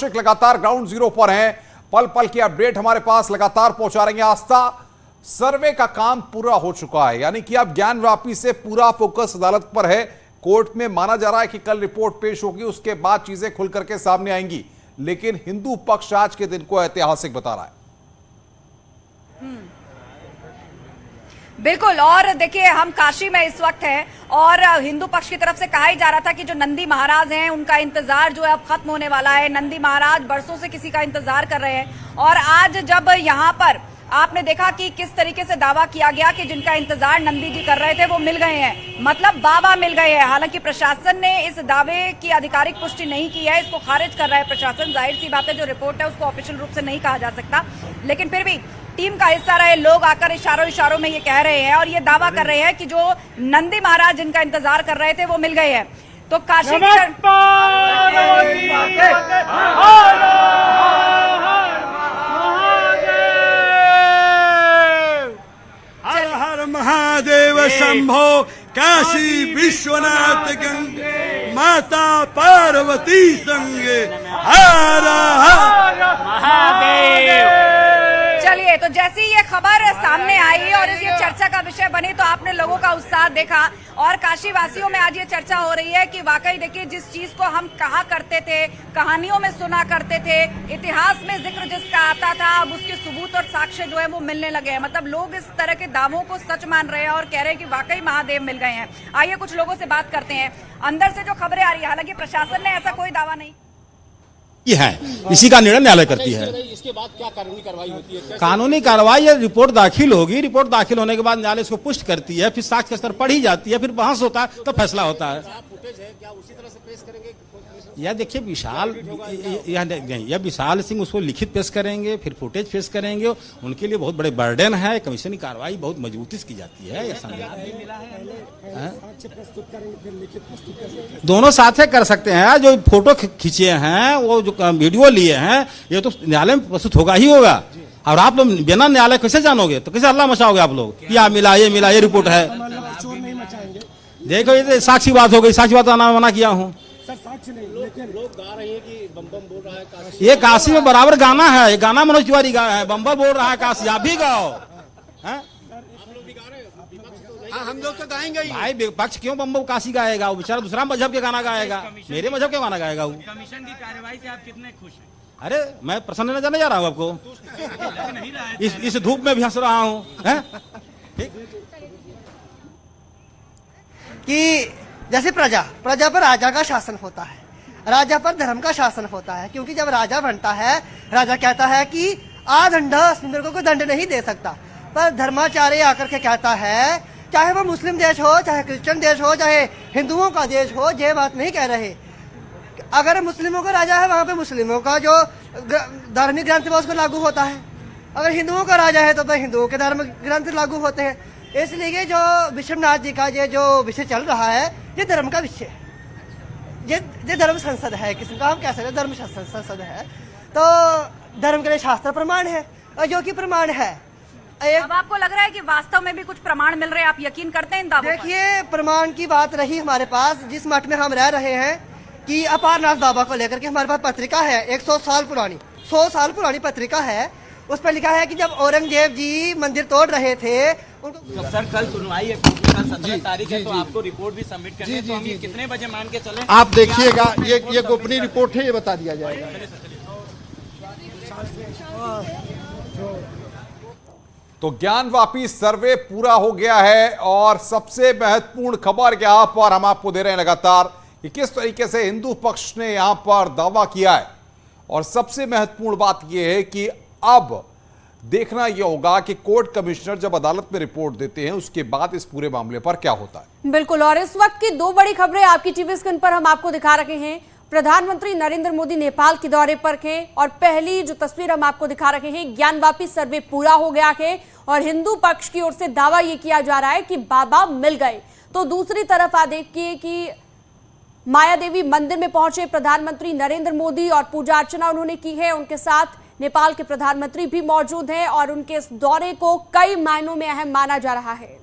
लगातार ground zero पर हैं, पल पल की अपडेट हमारे पास लगातार पहुंचा रहे हैं। आस्था, सर्वे का काम पूरा हो चुका है, यानी कि अब ज्ञानवापी से पूरा फोकस अदालत पर है। कोर्ट में माना जा रहा है कि कल रिपोर्ट पेश होगी, उसके बाद चीजें खुल करके सामने आएंगी, लेकिन हिंदू पक्ष आज के दिन को ऐतिहासिक बता रहा है। बिल्कुल। और देखिए, हम काशी में इस वक्त हैं और हिंदू पक्ष की तरफ से कहा ही जा रहा था कि जो नंदी महाराज हैं उनका इंतजार जो है अब खत्म होने वाला है। नंदी महाराज बरसों से किसी का इंतजार कर रहे हैं और आज जब यहाँ पर आपने देखा कि किस तरीके से दावा किया गया कि जिनका इंतजार नंदी जी कर रहे थे वो मिल गए हैं, मतलब बाबा मिल गए हैं। हालांकि प्रशासन ने इस दावे की आधिकारिक पुष्टि नहीं की है, इसको खारिज कर रहा है प्रशासन। जाहिर सी बात है, जो रिपोर्ट है उसको ऑफिशियल रूप से नहीं कहा जा सकता, लेकिन फिर भी टीम का हिस्सा रहे लोग आकर इशारों में ये कह रहे हैं और ये दावा कर रहे हैं कि जो नंदी महाराज जिनका इंतजार कर रहे थे वो मिल गए हैं। तो काशी महादेव शंभो काशी विश्वनाथ गंगे माता पार्वती संगे हर हर महादेव। चलिए, तो जैसे ही ये खबर सामने आई और ये चर्चा का विषय बनी तो आपने लोगों का उत्साह देखा और काशी वासियों में आज ये चर्चा हो रही है कि वाकई देखिए, जिस चीज को हम कहा करते थे, कहानियों में सुना करते थे, इतिहास में जिक्र जिसका आता था, अब उसके सबूत और साक्ष्य जो है वो मिलने लगे हैं। मतलब लोग इस तरह के दावों को सच मान रहे हैं और कह रहे हैं कि वाकई महादेव मिल गए हैं। आइए कुछ लोगों से बात करते हैं। अंदर से जो खबरें आ रही है, हालांकि प्रशासन ने ऐसा कोई दावा नहीं है, इसी का निर्णय न्यायालय करती है। इसके बाद क्या कानूनी कार्रवाई होती है? कानूनी कार्रवाई या रिपोर्ट दाखिल होगी, रिपोर्ट दाखिल होने के बाद न्यायालय इसको पुष्ट करती है, फिर साक्ष्य के स्तर पढ़ी जाती है, फिर बहस होता है, तो फैसला होता है। फुटेज है क्या उसी तरह से पेश करेंगे? यह देखिए, यह विशाल सिंह उसको लिखित पेश करेंगे, फिर फुटेज पेश करेंगे। उनके लिए बहुत बड़े बर्डन है, कमीशन की कार्रवाई बहुत मजबूती से की जाती है। दोनों साथ कर सकते हैं। जो फोटो खींचे हैं, वो जो वीडियो लिए हैं, ये तो न्यायालय में प्रस्तुत होगा ही होगा। और आप लोग बिना न्यायालय कैसे जानोगे? तो कैसे हल्ला मचाओगे आप लोग? क्या मिला, ये रिपोर्ट है। देखो, ये साक्षी बात हो गई, साक्षी बात का मना किया हूँ। लोग गा रहे हैं कि बम बम बोल रहा है काशी। ये काशी में बराबर गाना है, ये गाना मनोज तिवारी गा है, बम बम बोल रहा है काशी, आप भी गाओ। आप लोग भी गा रहे हो? हम लोग तो गाएंगे ही। भाई विपक्ष क्यों बम बम काशी गाएगा? वो बेचारा दूसरा मजहब के गाना गाएगा, मेरे मजहब के गाना गाएगा वो। कमीशन की कार्रवाई से आप कितने खुश हैं? अरे मैं प्रसन्न न जाने जा रहा हूँ आपको, इस धूप में भी हंस रहा हूँ कि जैसे प्रजा पर राजा का शासन होता है, राजा पर धर्म का शासन होता है। क्योंकि जब राजा बनता है, राजा कहता है कि आदंड मेरे को कोई दंड नहीं दे सकता, पर धर्माचार्य आकर के कहता है, चाहे वो मुस्लिम देश हो, चाहे क्रिश्चियन देश हो, चाहे हिंदुओं का देश हो, ये बात नहीं कह रहे। अगर मुस्लिमों का राजा है, वहाँ पे मुस्लिमों का जो धार्मिक ग्रंथ है उसको लागू होता है। अगर हिंदुओं का राजा है तो हिंदुओं के धार्मिक ग्रंथ लागू होते हैं। इसलिए जो विश्वनाथ जी का ये जो विषय चल रहा है, ये धर्म का विषय है, ये धर्म संसद है, किसी का हम कह सकते हैं धर्म संसद है। तो धर्म के लिए शास्त्र प्रमाण है, और जो कि प्रमाण है। अब आपको लग रहा है कि वास्तव में भी कुछ प्रमाण मिल रहे हैं? आप यकीन करते हैं इन दावों पर? देखिए, प्रमाण की बात रही हमारे पास, जिस मठ में हम रह रहे हैं, कि अपारनाथ बाबा को लेकर के हमारे पास पत्रिका है, 100 साल पुरानी पत्रिका है। उस पर लिखा है कि जब औरंगजेब जी मंदिर तोड़ रहे थे उनको। सर, कल सुनवाई है, कल 17 तारीख है, तो आपको रिपोर्ट भी सबमिट करनी है, तो हम ये कितने बजे मान के चलें? आप देखिएगा, ये गोपनीय रिपोर्ट है, ये बता दिया जाएगा। तो ज्ञानवापी सर्वे पूरा हो गया है और सबसे महत्वपूर्ण खबर यहां पर हम आपको दे रहे हैं लगातार कि किस तरीके से हिंदू पक्ष ने यहां पर दावा किया है। और सबसे महत्वपूर्ण बात यह है कि अब देखना यह होगा कि कोर्ट कमिश्नर जब अदालत में रिपोर्ट देते हैं उसके बाद इस पूरे मामले पर क्या होता है। बिल्कुल, और इस वक्त की दो बड़ी खबरें आपकी टीवी स्क्रीन पर हम आपको दिखा रहे हैं। प्रधानमंत्री नरेंद्र मोदी नेपाल के दौरे पर थे और पहली जो तस्वीर हम आपको दिखा रहे हैं, ज्ञानवापी सर्वे पूरा हो गया है और हिंदू पक्ष की ओर से दावा यह किया जा रहा है कि बाबा मिल गए। तो दूसरी तरफ आप देखिए कि माया देवी मंदिर में पहुंचे प्रधानमंत्री नरेंद्र मोदी और पूजा अर्चना उन्होंने की है। उनके साथ नेपाल के प्रधानमंत्री भी मौजूद हैं और उनके इस दौरे को कई मायनों में अहम माना जा रहा है।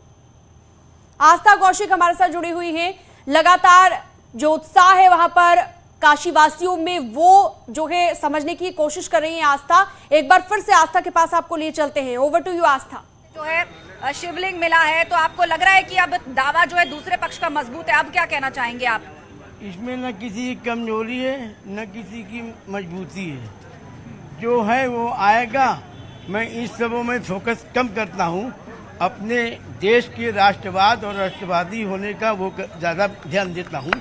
आस्था कौशिक हमारे साथ जुड़ी हुई है। लगातार जो उत्साह है वहां पर काशी वासियों में वो जो है समझने की कोशिश कर रही है आस्था। एक बार फिर से आस्था के पास आपको लिए चलते हैं। ओवर टू यू आस्था। जो है शिवलिंग मिला है, तो आपको लग रहा है कि अब दावा जो है दूसरे पक्ष का मजबूत है, अब क्या कहना चाहेंगे आप? इसमें न किसी की कमजोरी है न किसी की मजबूती है, जो है वो आएगा। मैं इस सबों में फोकस कम करता हूँ, अपने देश के राष्ट्रवाद और राष्ट्रवादी होने का वो ज़्यादा ध्यान देता हूँ।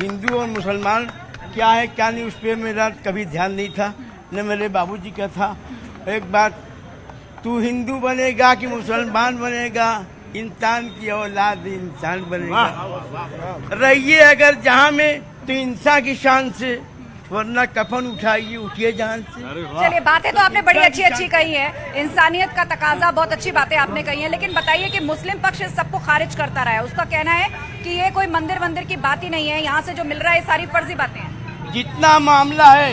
हिंदू और मुसलमान क्या है क्या नहीं, उस पर मेरा कभी ध्यान नहीं था, न मेरे बाबूजी का था। एक बात, तू हिंदू बनेगा कि मुसलमान बनेगा, इंसान की औलाद इंसान बनेगा। रहिए अगर जहाँ में तो इंसान की शान से, वरना कफन उठाइए, उठिए जान से। चलिए, बातें तो आपने बड़ी अच्छी अच्छी कही है, इंसानियत का तकाजा, बहुत अच्छी बातें आपने कही हैं, लेकिन बताइए कि मुस्लिम पक्ष इस सबको खारिज करता रहा है। उसका कहना है कि ये कोई मंदिर की बात ही नहीं है, यहाँ से जो मिल रहा है ये सारी फर्जी बातें हैं। जितना मामला है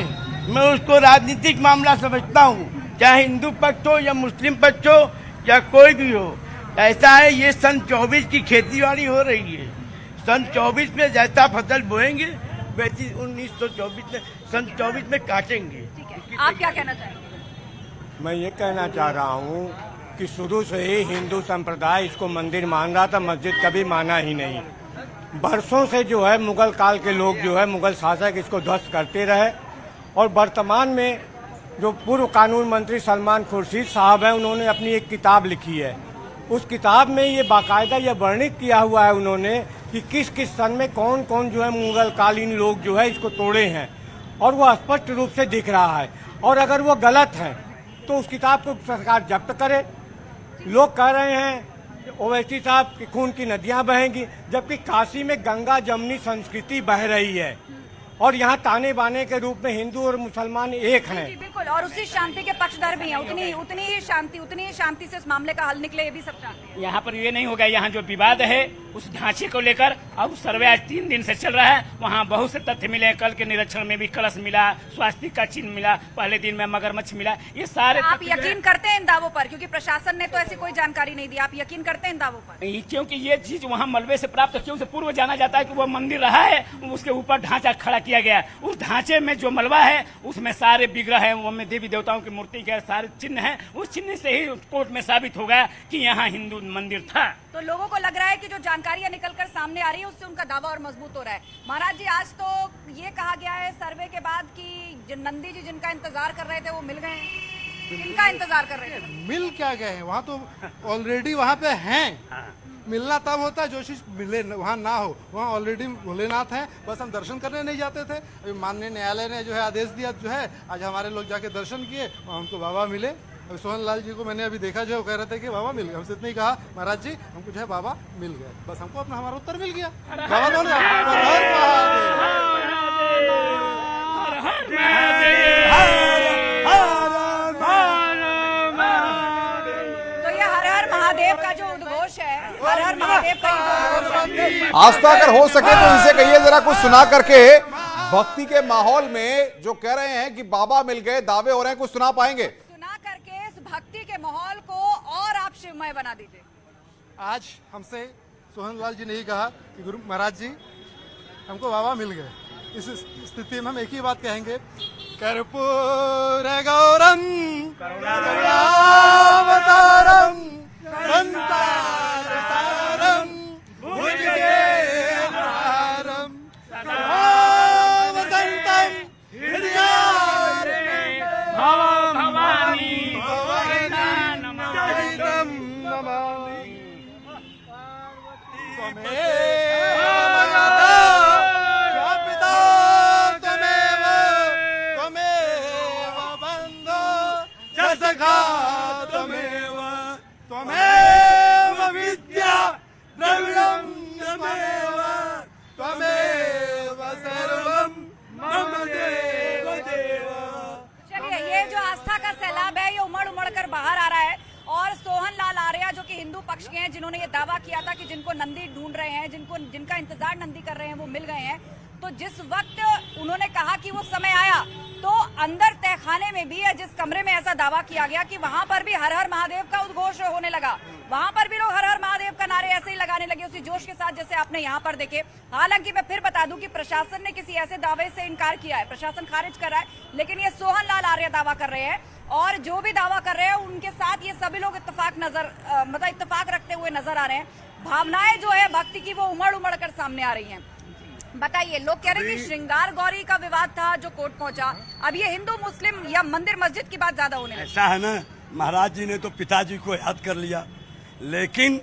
मैं उसको राजनीतिक मामला समझता हूँ, चाहे हिंदू पक्ष हो या मुस्लिम पक्ष हो या कोई भी हो। ऐसा है, ये सन 24 की खेतीबाड़ी हो रही है। सन 24 में जैसा फसल बोएंगे वैसी 1924 में, सन 24 में काटेंगे। ठीक है, आप क्या कहना चाहेंगे? मैं ये कहना चाह रहा हूँ कि शुरू से ही हिंदू संप्रदाय इसको मंदिर मान रहा था, मस्जिद कभी माना ही नहीं। बरसों से जो है मुगल काल के लोग जो है, मुगल शासक इसको ध्वस्त करते रहे, और वर्तमान में जो पूर्व कानून मंत्री सलमान खुर्शीद साहब हैं, उन्होंने अपनी एक किताब लिखी है। उस किताब में ये बाकायदा ये वर्णित किया हुआ है उन्होंने कि किस किस सन में कौन कौन जो है मुगल कालीन लोग जो है इसको तोड़े हैं, और वो स्पष्ट रूप से दिख रहा है। और अगर वो गलत है तो उस किताब को सरकार जब्त करे। लोग कह रहे हैं ओवैसी साहब की खून की नदियां बहेंगी, जबकि काशी में गंगा जमनी संस्कृति बह रही है, और यहाँ ताने बाने के रूप में हिंदू और मुसलमान एक हैं। जी बिल्कुल, और उसी शांति के पक्षधर भी हैं। उतनी ही शांति से इस मामले का हल निकले, ये भी सब चाहते हैं। यहाँ पर ये नहीं होगा। यहाँ जो विवाद है उस ढांचे को लेकर अब सर्वे आज 3 दिन से चल रहा है। वहाँ बहुत से तथ्य मिले, कल के निरीक्षण में भी कलश मिला, स्वास्तिक का चिन्ह मिला, पहले दिन में मगरमच्छ मिला। ये सारे आप यकीन करते हैं इन दावों पर? क्योंकि प्रशासन ने तो ऐसी कोई जानकारी नहीं दी, आप यकीन करते हैं इन दावों पर? क्योंकि ये चीज वहाँ मलबे से प्राप्त, क्योंकि पूर्व जाना जाता है कि वो मंदिर रहा है, उसके ऊपर ढांचा खड़ा किया गया। उस ढांचे में जो मलबा है उसमें सारे विग्रह है, उनमें देवी देवताओं की मूर्ति के सारे चिन्ह हैं। उस चिन्ह से ही कोर्ट में साबित होगा कि यहाँ हिंदू मंदिर था। तो लोगों को लग रहा है कि जो जानकारियां निकलकर सामने आ रही है उससे उनका दावा और मजबूत हो रहा है। महाराज जी, आज तो ये कहा गया है सर्वे के बाद कि नंदी जी जिनका इंतजार कर रहे थे वो मिल गए हैं। किनका इंतजार कर रहे थे? मिल क्या गए हैं, वहाँ तो ऑलरेडी वहाँ पे हैं। मिलना तब होता है जो चीज मिले वहाँ ना हो। वहाँ ऑलरेडी भोलेनाथ हैं, बस हम दर्शन करने नहीं जाते थे। अभी माननीय न्यायालय ने जो है आदेश दिया, जो है आज हमारे लोग जाके दर्शन किए, हमको बाबा मिले। अभी सोहन लाल जी को मैंने अभी देखा, जो है वो कह रहे थे कि बाबा मिल गए। हमसे इतना ही कहा, महाराज जी हमको जो है बाबा मिल गए, बस हमको अपना हमारा उत्तर मिल गया। बाबा बोले महादेव का जो उद्घोष है, हर हर महादेव का उद्घोष है। आस्था अगर हो सके तो इनसे कहिए जरा कुछ सुना करके, भक्ति के माहौल में जो कह रहे हैं कि बाबा मिल गए, दावे हो रहे हैं, कुछ सुना पाएंगे? सुना करके इस भक्ति के माहौल को और आप शिवमय बना दीजिए। आज हमसे सोहन लाल जी ने ही कहा कि गुरु महाराज जी हमको बाबा मिल गए। इस स्थिति में हम एक ही बात कहेंगे, कर्पूर गौरम करुणावतारम संसार सारम भुजगेन्द्रहारम सदा वसंतम हृदयारण्ये भवानी सहितं नमामि। त्वमेव बन्धो च सखा त्वमेव विद्या द्रविणं त्वमेव सर्वं मम देव देव। चलिए, ये जो आस्था का सैलाब है ये उमड़ उमड़ कर बाहर आ रहा है, और सोहन लाल आर्या जो कि हिंदू पक्ष के हैं, जिन्होंने ये दावा किया था कि जिनको नंदी ढूंढ रहे हैं, जिनका इंतजार नंदी कर रहे हैं, वो मिल गए हैं। तो जिस वक्त उन्होंने कहा कि वो समय आया तो अंदर तहखाने में भी जिस कमरे में ऐसा दावा किया गया कि वहां पर भी हर हर महादेव का उद्घोष होने लगा, वहां पर भी लोग हर हर महादेव का नारे ऐसे ही लगाने लगे उसी जोश के साथ जैसे आपने यहाँ पर देखे। हालांकि मैं फिर बता दूं कि प्रशासन ने किसी ऐसे दावे से इनकार किया है, प्रशासन खारिज कर रहा है, लेकिन ये सोहन लाल आर्य दावा कर रहे हैं और जो भी दावा कर रहे हैं उनके साथ ये सभी लोग इत्तेफाक रखते हुए नजर आ रहे हैं। भावनाएं जो है भक्ति की वो उमड़ उमड़ कर सामने आ रही हैं। बताइए, लोग कह रहे हैं कि श्रृंगार गौरी का विवाद था जो कोर्ट पहुंचा, अब ये हिंदू मुस्लिम या मंदिर मस्जिद की बात ज्यादा होने लगी। ऐसा है ना, महाराज जी ने तो पिताजी को याद कर लिया, लेकिन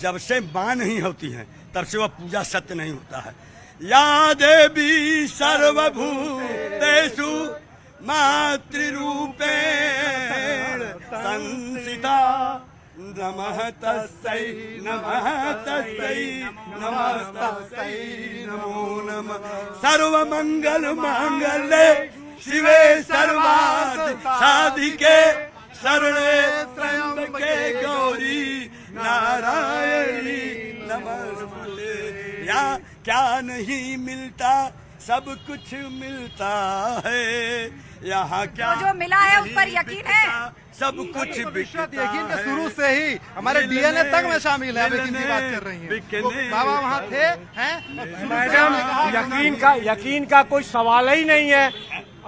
जब से मां नहीं होती है तब से वह पूजा सत्य नहीं होता है। या देवी सर्वभूतेषु मातृरूपेण संस्थिता नमः तस्यै नमस्तस्यै नमो नमः। सर्वमंगल मांगल्ये शिवे सर्वार्थ साधिके शरणे त्र्यंबके गौरी नारायणी नमस्ते। यहाँ क्या नहीं मिलता, सब कुछ मिलता है। यहाँ क्या जो मिला है उस पर यकीन है, सब कुछ यकीन के शुरू से ही हमारे डीएनए तक में शामिल है। यकीन की बात कर रही हैं, बाबा वहाँ थे हैं। मैडम, यकीन का कोई सवाल ही नहीं है।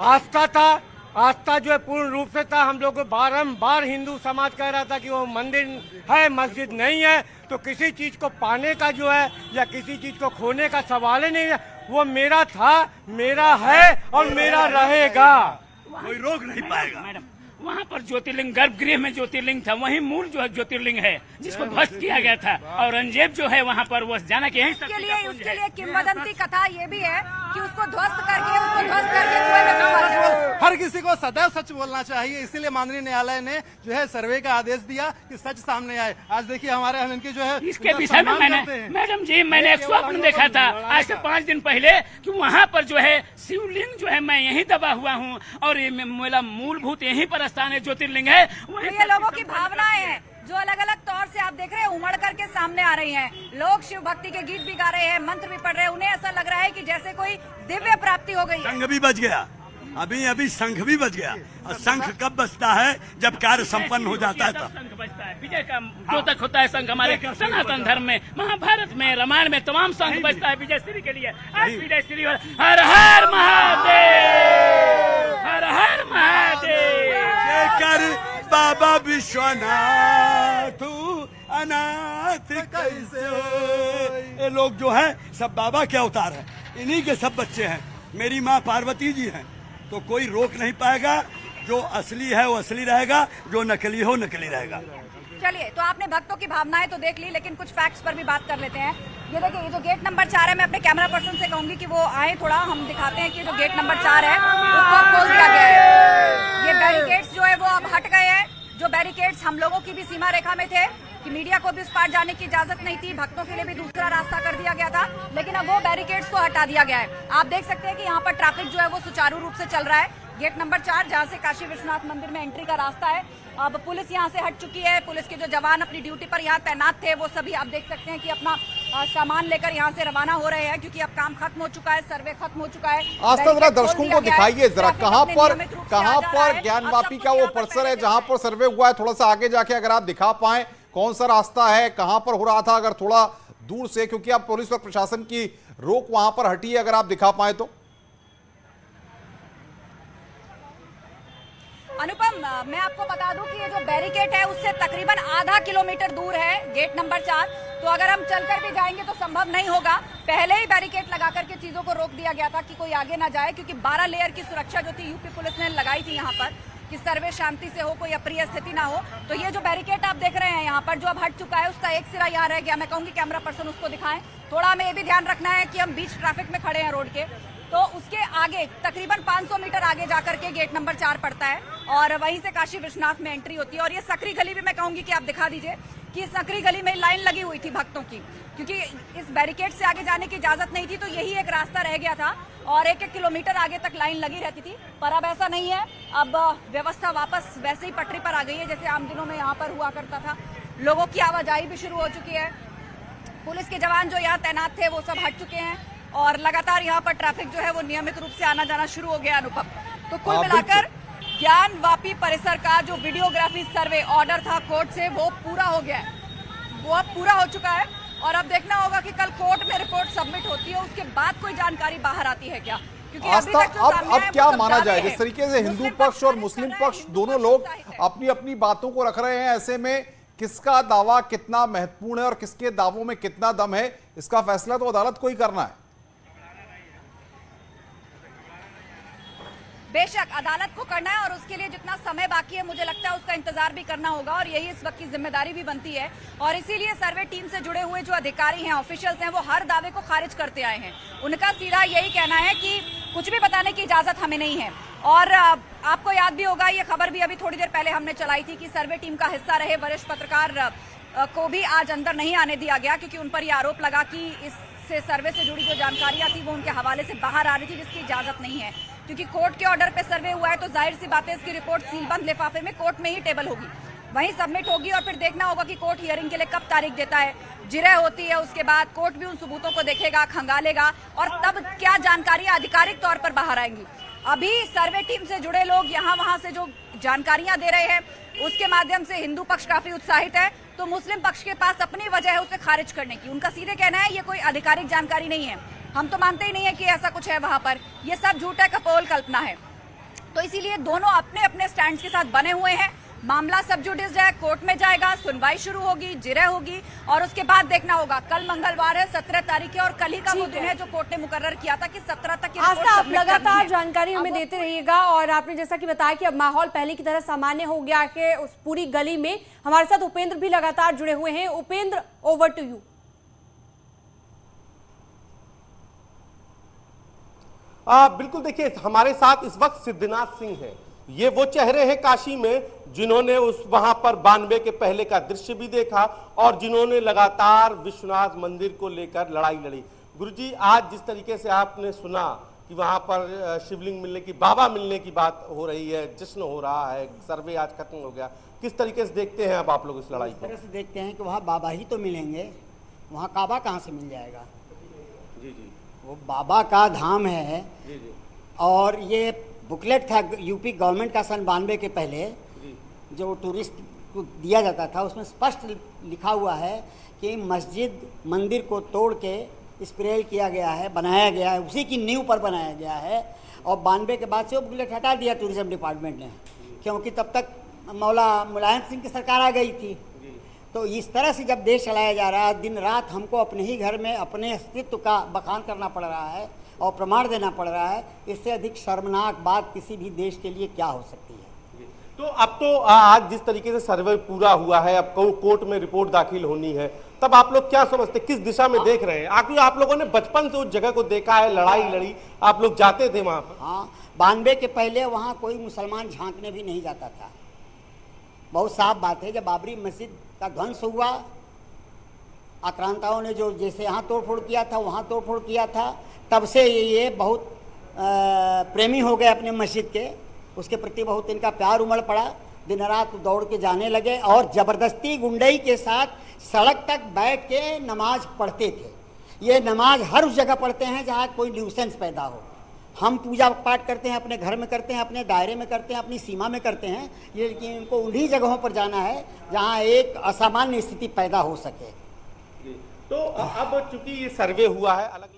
आस्था था, आस्था जो है पूर्ण रूप से था। हम लोग बारंबार हिंदू समाज कह रहा था कि वो मंदिर है मस्जिद नहीं है, तो किसी चीज को पाने का जो है या किसी चीज को खोने का सवाल ही नहीं है। वो मेरा था, मेरा है और मेरा रहेगा, कोई रोक नहीं पाएगा। मैडम, वहाँ पर ज्योतिर्लिंग, गर्भगृह में ज्योतिर्लिंग था, वही मूल जो है ज्योतिर्लिंग है जिसको ध्वस्त किया गया था। औरंगजेब जो है वहाँ पर वो जाना कि उसके लिए किंवदंती कथा ये भी है कि उसको ध्वस्त करके कुएं में संभाल दिया। हर किसी को सदैव सच बोलना चाहिए, इसीलिए माननीय न्यायालय ने जो है सर्वे का आदेश दिया कि सच सामने आए। आज देखिए हमारे हम इनके जो है इसके विषय में मैडम जी मैंने एक स्वप्न देखा था आज से 5 दिन पहले कि वहाँ पर जो है शिवलिंग जो है मैं यहीं दबा हुआ हूँ और ये मेरा मूलभूत यहीं पर स्थान है, ज्योतिर्लिंग है। ये लोगों की भावनाएं हैं जो अलग अलग तौर से आप देख रहे हैं उमड़ करके सामने आ रही हैं। लोग शिव भक्ति के गीत भी गा रहे हैं, मंत्र भी पढ़ रहे हैं, उन्हें ऐसा लग रहा है कि जैसे कोई दिव्य प्राप्ति हो गई है। संघ भी बच गया, अभी संघ भी बच गया। और संघ कब बचता है? जब कार्य संपन्न हो जाता है तब संघ बचता है। विजय का द्योतक होता है संघ। हमारे सनातन धर्म में, महाभारत में, रामायण में तमाम संघ बचता है विजय श्री के लिए। आज विजय श्री हर हर महादेव, हर हर महादेव। कर बाबा विश्वनाथ अनाथ कैसे। ये लोग जो है सब बाबा के अवतार है, इन्हीं के सब बच्चे हैं। मेरी माँ पार्वती जी हैं, तो कोई रोक नहीं पाएगा। जो असली है वो असली रहेगा, जो नकली हो नकली रहेगा। चलिए, तो आपने भक्तों की भावनाएं तो देख ली, लेकिन कुछ फैक्ट्स पर भी बात कर लेते हैं। ये देखिए, ये जो गेट नंबर 4 है, मैं अपने कैमरा पर्सन से कहूंगी कि वो आए, थोड़ा हम दिखाते हैं कि जो गेट नंबर 4 है उसको खोल दिया गया है। ये बैरिकेड्स जो है वो अब हट गए हैं। जो बैरिकेड्स हम लोगों की भी सीमा रेखा में थे कि मीडिया को भी उस पार जाने की इजाजत नहीं थी, भक्तों के लिए भी दूसरा रास्ता कर दिया गया था, लेकिन अब वो बैरिकेड्स को हटा दिया गया है। आप देख सकते हैं कि यहाँ पर ट्रैफिक जो है वो सुचारू रूप से चल रहा है। गेट नंबर 4 जहाँ से काशी विश्वनाथ मंदिर में एंट्री का रास्ता है, अब पुलिस यहाँ से हट चुकी है। पुलिस के जो जवान अपनी ड्यूटी पर यहाँ तैनात थे वो सभी आप देख सकते हैं कि अपना सामान लेकर यहाँ से रवाना हो रहे हैं, क्योंकि अब काम खत्म हो चुका है, सर्वे खत्म हो चुका है। आस्था जरा दर्शकों को दिखाइए जरा कहाँ पर ज्ञान वापी का वो परिसर है जहां पर सर्वे हुआ है। थोड़ा सा आगे जाके अगर आप दिखा पाए कौन सा रास्ता है, कहां पर हो रहा था, अगर थोड़ा दूर से, क्योंकि अब पुलिस और प्रशासन की रोक वहां पर हटी है, अगर आप दिखा पाए तो। अनुपम, मैं आपको बता दूं कि ये जो बैरिकेड है उससे तकरीबन आधा किलोमीटर दूर है गेट नंबर 4, तो अगर हम चलकर भी जाएंगे तो संभव नहीं होगा। पहले ही बैरिकेड लगा करके चीजों को रोक दिया गया था कि कोई आगे ना जाए, क्योंकि 12 लेयर की सुरक्षा जो थी यूपी पुलिस ने लगाई थी यहाँ पर कि सर्वे शांति से हो, कोई अप्रिय स्थिति ना हो। तो ये जो बैरिकेड आप देख रहे हैं यहाँ पर जो अब हट चुका है, उसका एक सिरा यहाँ रह गया। मैं कहूंगी कैमरा पर्सन उसको दिखाएं। थोड़ा हमें ये भी ध्यान रखना है कि हम बीच ट्रैफिक में खड़े हैं रोड के, तो उसके आगे तकरीबन 500 मीटर आगे जाकर के गेट नंबर 4 पड़ता है और वहीं से काशी विश्वनाथ में एंट्री होती है। और ये सकरी गली भी मैं कहूंगी कि आप दिखा दीजिए कि सकरी गली में लाइन लगी हुई थी भक्तों की, क्योंकि इस बैरिकेड से आगे जाने की इजाजत नहीं थी, तो यही एक रास्ता रह गया था और 1-1 किलोमीटर आगे तक लाइन लगी रहती थी। पर अब ऐसा नहीं है, अब व्यवस्था वापस वैसे ही पटरी पर आ गई है जैसे आम दिनों में यहाँ पर हुआ करता था। लोगों की आवाजाही भी शुरू हो चुकी है। पुलिस के जवान जो यहाँ तैनात थे वो सब हट चुके हैं और लगातार यहाँ पर ट्रैफिक जो है वो नियमित रूप से आना जाना शुरू हो गया। अनुपम, तो कुल मिलाकर ज्ञानवापी परिसर का जो वीडियोग्राफी सर्वे ऑर्डर था कोर्ट से वो पूरा हो गया है, वो अब पूरा हो चुका है और अब देखना होगा कि कल कोर्ट में रिपोर्ट सबमिट होती है, उसके बाद कोई जानकारी बाहर आती है क्या, क्योंकि आस्था अब क्या माना जाए, जिस तरीके से हिंदू पक्ष और मुस्लिम पक्ष दोनों लोग अपनी अपनी बातों को रख रहे हैं, ऐसे में किसका दावा कितना महत्वपूर्ण है और किसके दावों में कितना दम है, इसका फैसला तो अदालत को ही करना है। बेशक अदालत को करना है और उसके लिए जितना समय बाकी है मुझे लगता है उसका इंतजार भी करना होगा और यही इस वक्त की जिम्मेदारी भी बनती है। और इसीलिए सर्वे टीम से जुड़े हुए जो अधिकारी हैं, ऑफिशियल्स हैं, वो हर दावे को खारिज करते आए हैं। उनका सीधा यही कहना है कि कुछ भी बताने की इजाजत हमें नहीं है। और आपको याद भी होगा, ये खबर भी अभी थोड़ी देर पहले हमने चलाई थी कि सर्वे टीम का हिस्सा रहे वरिष्ठ पत्रकार को भी आज अंदर नहीं आने दिया गया, क्योंकि उन पर यह आरोप लगा कि इससे सर्वे से जुड़ी जो जानकारियां थी वो उनके हवाले से बाहर आ रही थी, जिसकी इजाजत नहीं है। क्योंकि कोर्ट के ऑर्डर पे सर्वे हुआ है तो जाहिर सी बात है इसकी रिपोर्ट सीलबंद लिफाफे में कोर्ट में ही टेबल होगी, वहीं सबमिट होगी और फिर देखना होगा कि कोर्ट हियरिंग के लिए कब तारीख देता है। जिरह होती है, उसके बाद कोर्ट भी उन सबूतों को देखेगा, खंगालेगा और तब क्या जानकारियां आधिकारिक तौर पर बाहर आएंगी। अभी सर्वे टीम से जुड़े लोग यहाँ वहां से जो जानकारियां दे रहे हैं उसके माध्यम से हिंदू पक्ष काफी उत्साहित है, तो मुस्लिम पक्ष के पास अपनी वजह है उसे खारिज करने की। उनका सीधे कहना है ये कोई आधिकारिक जानकारी नहीं है, हम तो मानते ही नहीं है कि ऐसा कुछ है वहां पर, ये सब झूठ है, कपोल कल्पना है। तो इसीलिए दोनों अपने अपने स्टैंड के साथ बने हुए हैं। मामला सब जुडिस है, कोर्ट में जाएगा, सुनवाई शुरू होगी, जिरह होगी और उसके बाद देखना होगा। कल मंगलवार है, 17 तारीख है और कल ही का वो दिन है जो कोर्ट ने मुकर्रर किया था कि 17 तक की रिपोर्ट आप सबमिट लगातार करनी है। जानकारी हमें देते रहिएगा। और आपने जैसा कि बताया कि अब माहौल पहले की तरह सामान्य हो गया है उस पूरी गली में। हमारे साथ उपेंद्र भी लगातार जुड़े हुए हैं। Upendra, over to you. बिल्कुल, देखिए हमारे साथ इस वक्त सिद्धनाथ सिंह है। ये वो चेहरे हैं काशी में जिन्होंने उस वहां पर 92 के पहले का दृश्य भी देखा और जिन्होंने लगातार विश्वनाथ मंदिर को लेकर लड़ाई लड़ी। गुरुजी, आज जिस तरीके से आपने सुना कि वहां पर शिवलिंग मिलने की, बाबा मिलने की बात हो रही है, जश्न हो रहा है, सर्वे आज खत्म हो गया, किस तरीके से देखते हैं अब आप लोग इस लड़ाई को? इस तरह से देखते हैं कि वहाँ बाबा ही तो मिलेंगे, वहाँ काबा कहाँ से मिल जाएगा? जी जी, वो बाबा का धाम है। जी जी। और ये बुकलेट था यूपी गवर्नमेंट का सन 92 के पहले जो टूरिस्ट को दिया जाता था, उसमें स्पष्ट लिखा हुआ है कि मस्जिद मंदिर को तोड़ के स्प्रे किया गया है, बनाया गया है, उसी की नींव पर बनाया गया है। और 92 के बाद से वो बुकलेट हटा दिया टूरिज्म डिपार्टमेंट ने, क्योंकि तब तक मौला मुलायम सिंह की सरकार आ गई थी। तो इस तरह से जब देश चलाया जा रहा है, दिन रात हमको अपने ही घर में अपने अस्तित्व का बखान करना पड़ रहा है और प्रमाण देना पड़ रहा है, इससे अधिक शर्मनाक बात किसी भी देश के लिए क्या हो सकती है? तो अब तो आज जिस तरीके से सर्वे पूरा हुआ है, अब कोर्ट में रिपोर्ट दाखिल होनी है, तब आप लोग क्या समझते, किस दिशा में देख रहे हैं? आखिर आप लोगों ने बचपन से उस जगह को देखा है, लड़ाई लड़ी, आप लोग जाते थे वहां पर? हाँ, 92 के पहले वहाँ कोई मुसलमान झांकने भी नहीं जाता था। बहुत साफ बात है, जब बाबरी मस्जिद का ध्वंस हुआ, आक्रांताओं ने जो जैसे यहाँ तोड़फोड़ किया था वहाँ तोड़फोड़ किया था, तब से ये बहुत प्रेमी हो गए अपने मस्जिद के, उसके प्रति बहुत इनका प्यार उमड़ पड़ा। दिन रात दौड़ के जाने लगे और ज़बरदस्ती गुंडई के साथ सड़क तक बैठ के नमाज पढ़ते थे। ये नमाज हर उस जगह पढ़ते हैं जहाँ कोई न्यूसेंस पैदा हो। हम पूजा पाठ करते हैं, अपने घर में करते हैं, अपने दायरे में करते हैं, अपनी सीमा में करते हैं, लेकिन इनको उन्हीं जगहों पर जाना है जहाँ एक असामान्य स्थिति पैदा हो सके। तो अब चूंकि ये सर्वे हुआ है अलग